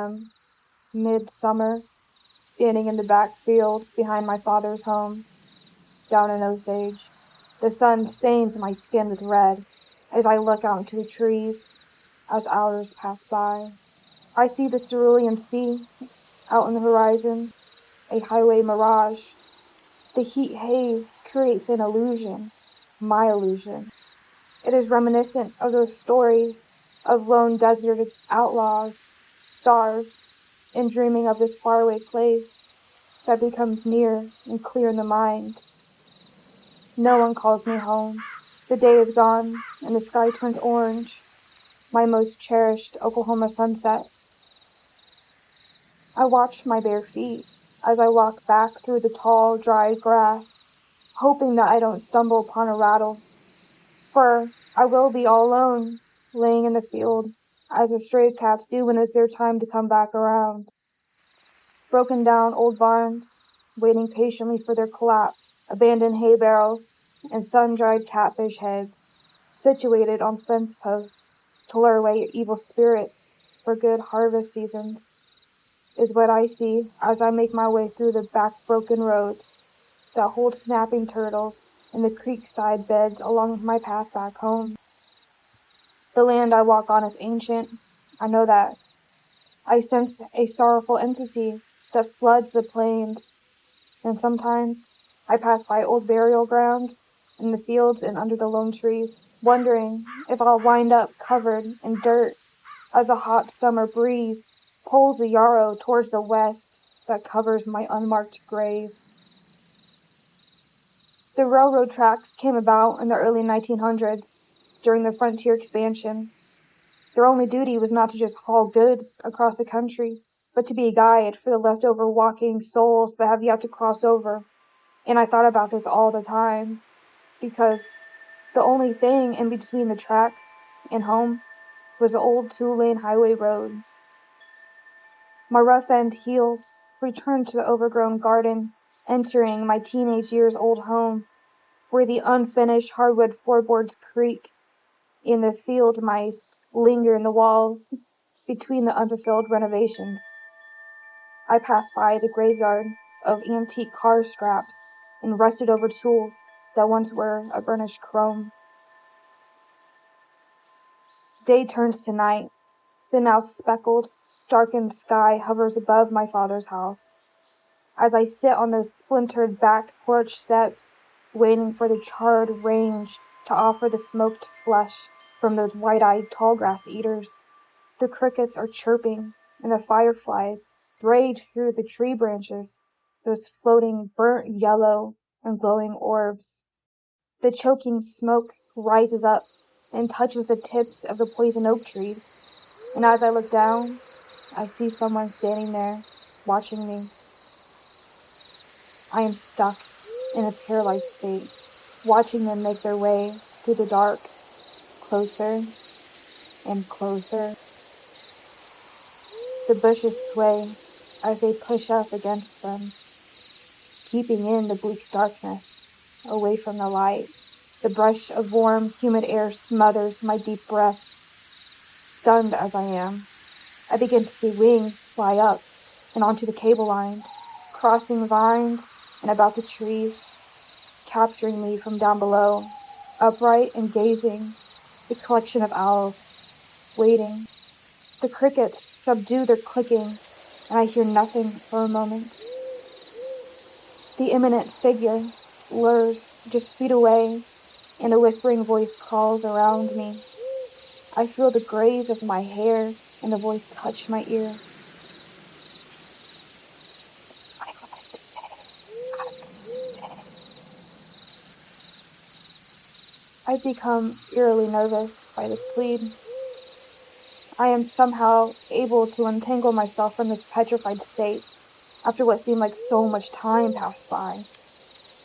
p.m., midsummer, standing in the back field behind my father's home, down in Osage. The sun stains my skin with red as I look out into the trees as hours pass by. I see the cerulean sea out on the horizon, a highway mirage. The heat haze creates an illusion, my illusion. It is reminiscent of those stories of lone desert outlaws, starved, and dreaming of this faraway place that becomes near and clear in the mind. No one calls me home. The day is gone, and the sky turns orange, my most cherished Oklahoma sunset. I watch my bare feet as I walk back through the tall, dried grass, hoping that I don't stumble upon a rattle, for I will be all alone, laying in the field, as the stray cats do when it's their time to come back around. Broken down old barns, waiting patiently for their collapse, abandoned hay barrels, and sun-dried catfish heads, situated on fence posts to lure away evil spirits for good harvest seasons, is what I see as I make my way through the back broken roads that hold snapping turtles in the creekside beds along my path back home. The land I walk on is ancient. I know that. I sense a sorrowful entity that floods the plains, and sometimes I pass by old burial grounds in the fields and under the lone trees, wondering if I'll wind up covered in dirt as a hot summer breeze pulls the yarrow towards the west that covers my unmarked grave. The railroad tracks came about in the early 1900s during the frontier expansion. Their only duty was not to just haul goods across the country, but to be a guide for the leftover walking souls that have yet to cross over. And I thought about this all the time, because the only thing in between the tracks and home was the old two-lane highway road. My rough-end heels returned to the overgrown garden, entering my teenage years-old home, where the unfinished hardwood floorboards creak, and the field mice linger in the walls between the unfulfilled renovations. I passed by the graveyard of antique car scraps and rusted-over tools that once were of burnished chrome. Day turns to night. The now speckled, darkened sky hovers above my father's house. As I sit on those splintered back porch steps, waiting for the charred range to offer the smoked flesh from those wide-eyed tallgrass eaters, the crickets are chirping, and the fireflies braid through the tree branches, those floating burnt yellow and glowing orbs. The choking smoke rises up and touches the tips of the poison oak trees, and as I look down, I see someone standing there, watching me. I am stuck in a paralyzed state, watching them make their way through the dark, closer and closer. The bushes sway as they push up against them, keeping in the bleak darkness, away from the light. The brush of warm, humid air smothers my deep breaths. Stunned as I am, I begin to see wings fly up and onto the cable lines, crossing vines and about the trees, capturing me from down below, upright and gazing, a collection of owls, waiting. The crickets subdue their clicking, and I hear nothing for a moment. The imminent figure lures just feet away, and a whispering voice crawls around me. I feel the graze of my hair and the voice touch my ear. I would like to stay. Ask me to stay. I've become eerily nervous by this plead. I am somehow able to untangle myself from this petrified state after what seemed like so much time passed by.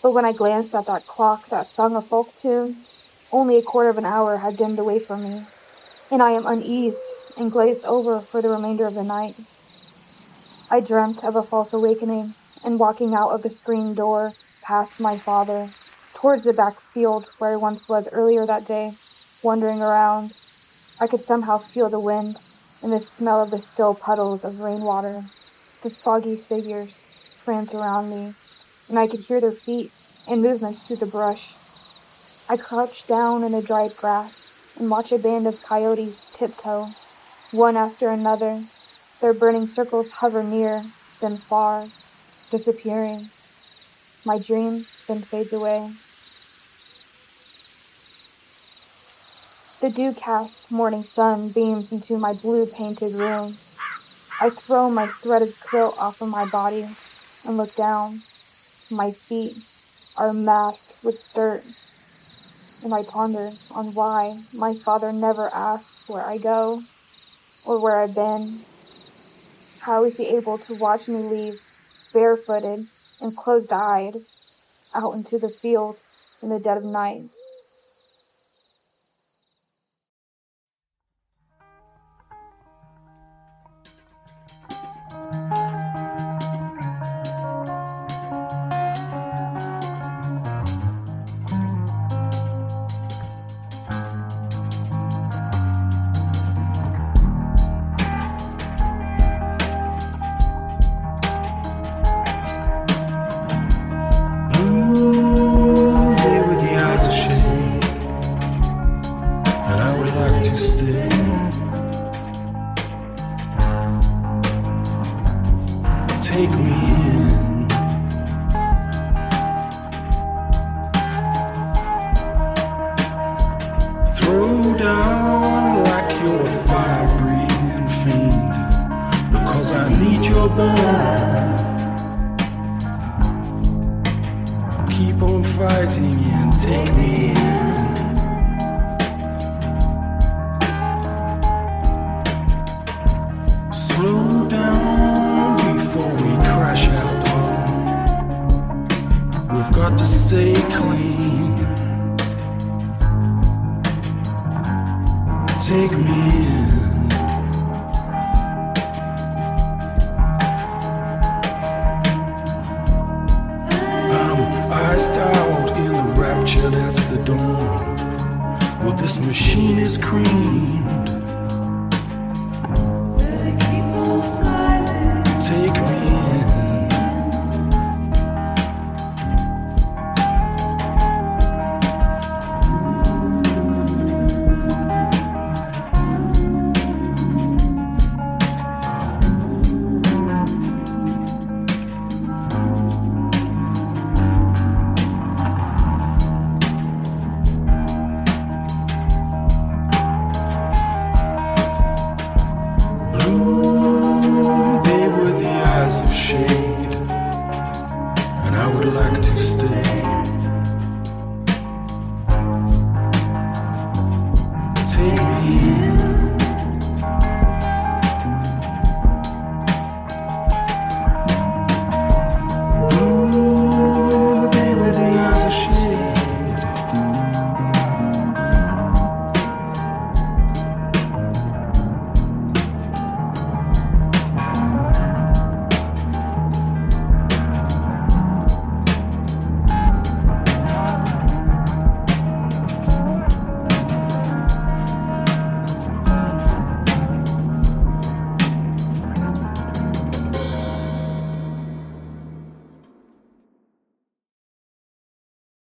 But when I glanced at that clock that sung a folk tune, only a quarter of an hour had dimmed away from me, and I am uneased and glazed over for the remainder of the night. I dreamt of a false awakening and walking out of the screen door past my father, towards the back field where I once was earlier that day, wandering around. I could somehow feel the wind and the smell of the still puddles of rainwater. The foggy figures prance around me, and I could hear their feet and movements through the brush. I crouch down in the dried grass and watch a band of coyotes tiptoe, one after another. Their burning circles hover near, then far, disappearing. My dream then fades away. The dew-cast morning sun beams into my blue-painted room. I throw my threaded quilt off of my body and look down. My feet are masked with dirt, and I ponder on why my father never asks where I go or where I've been. How is he able to watch me leave, barefooted and closed-eyed, out into the fields in the dead of night? Take me in. Throw down like you're a fire-breathing fiend, because I need your bone. Keep on fighting and take me in. Slow down before we crash out, darling. We've got to stay clean. Take me in. I'm iced out in the rapture that's the dawn. Well, this machine is creamed. Take me in. Blue, they were the eyes of shade, and I would like to stay. Take me in.